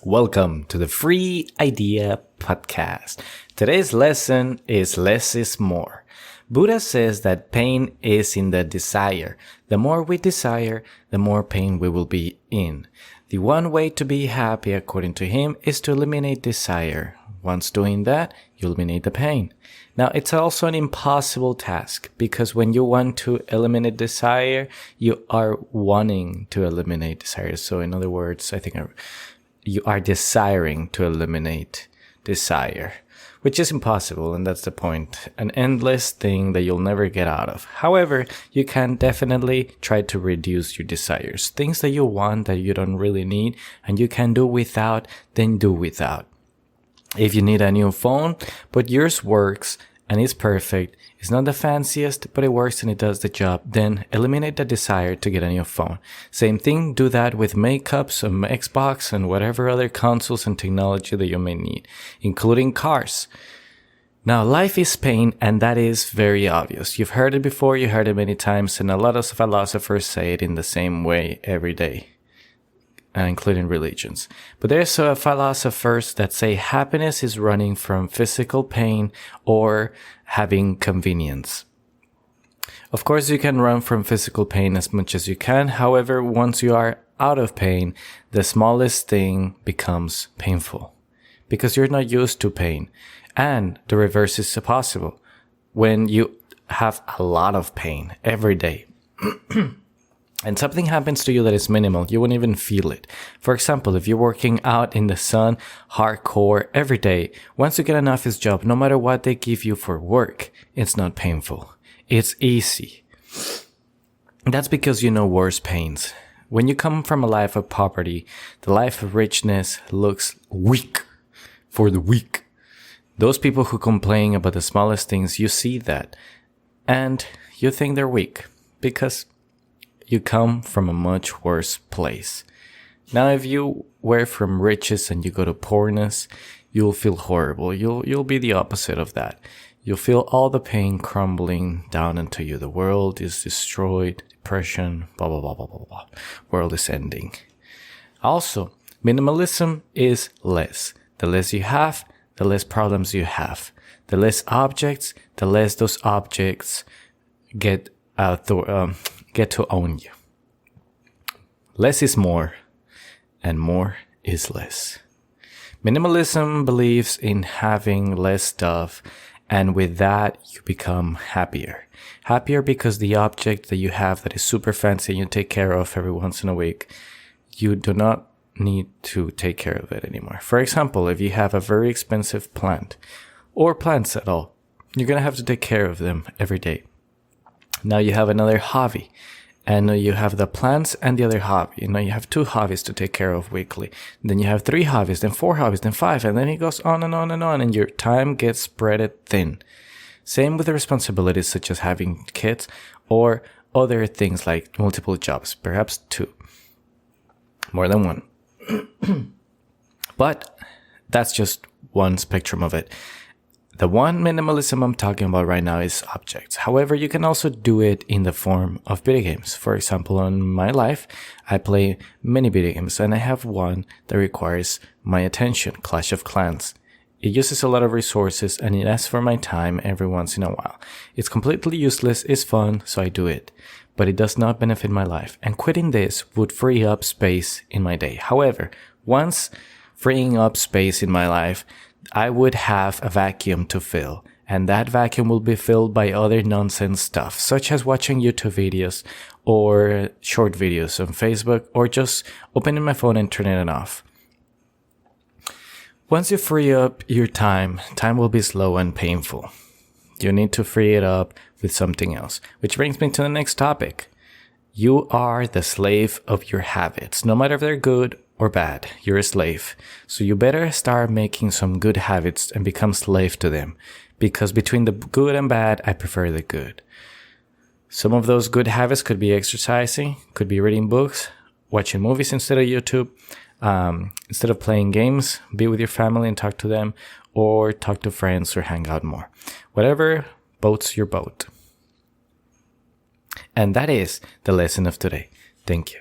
Welcome to the Free Idea Podcast. Today's lesson is less is more. Buddha says that pain is in the desire. The more we desire, the more pain we will be in. The one way to be happy, according to him, is to eliminate desire. Once doing that, you eliminate the pain. Now, it's also an impossible task because when you want to eliminate desire, you are wanting to eliminate desire. So in other words, you are desiring to eliminate desire, which is impossible, and that's the point. An endless thing that you'll never get out of. However, you can definitely try to reduce your desires. Things that you want that you don't really need and you can do without, then do without. If you need a new phone, but yours works and is perfect, it's not the fanciest, but it works and it does the job, then eliminate the desire to get a new phone. Same thing, do that with makeups, Xbox, and whatever other consoles and technology that you may need, including cars. Now, life is pain, and that is very obvious. You've heard it before, you heard it many times, and a lot of philosophers say it in the same way every day. Including religions. But there's philosophers that say happiness is running from physical pain or having convenience. Of course, you can run from physical pain as much as you can. However, once you are out of pain, the smallest thing becomes painful because you're not used to pain. And the reverse is possible. When you have a lot of pain every day, and something happens to you that is minimal, you won't even feel it. For example, if you're working out in the sun, hardcore, every day, once you get an office job, no matter what they give you for work, it's not painful. It's easy. That's because you know worse pains. When you come from a life of poverty, the life of richness looks weak for the weak. Those people who complain about the smallest things, you see that. And you think they're weak because you come from a much worse place. Now, if you were from riches and you go to poorness, you'll feel horrible. You'll be the opposite of that. You'll feel all the pain crumbling down into you. The world is destroyed, depression, blah, blah, blah, blah, blah, blah. World is ending. Also, minimalism is less. The less you have, the less problems you have. The less objects, the less those objects get to own you. Less is more, and more is less. Minimalism believes in having less stuff, and with that, you become happier. Happier because the object that you have that is super fancy and you take care of every once in a week, you do not need to take care of it anymore. For example, if you have a very expensive plant, or plants at all, you're going to have to take care of them every day. Now you have another hobby, and you have the plants and the other hobby. Now you have 2 hobbies to take care of weekly. Then you have 3 hobbies, then 4 hobbies, then 5, and then it goes on and on and on, and your time gets spread thin. Same with the responsibilities such as having kids or other things like multiple jobs, perhaps 2, more than 1. But that's just one spectrum of it. The one minimalism I'm talking about right now is objects. However, you can also do it in the form of video games. For example, in my life, I play many video games, and I have one that requires my attention, Clash of Clans. It uses a lot of resources, and it asks for my time every once in a while. It's completely useless, it's fun, so I do it. But it does not benefit my life, and quitting this would free up space in my day. However, once freeing up space in my life, I would have a vacuum to fill, and that vacuum will be filled by other nonsense stuff, such as watching YouTube videos or short videos on Facebook, or just opening my phone and turning it off. Once you free up your time will be slow and painful. You need to free it up with something else, which brings me to the next topic. You are the slave of your habits, no matter if they're good or bad, you're a slave. So you better start making some good habits and become slave to them. Because between the good and bad, I prefer the good. Some of those good habits could be exercising, could be reading books, watching movies instead of YouTube, instead of playing games, be with your family and talk to them, or talk to friends or hang out more. Whatever boats your boat. And that is the lesson of today. Thank you.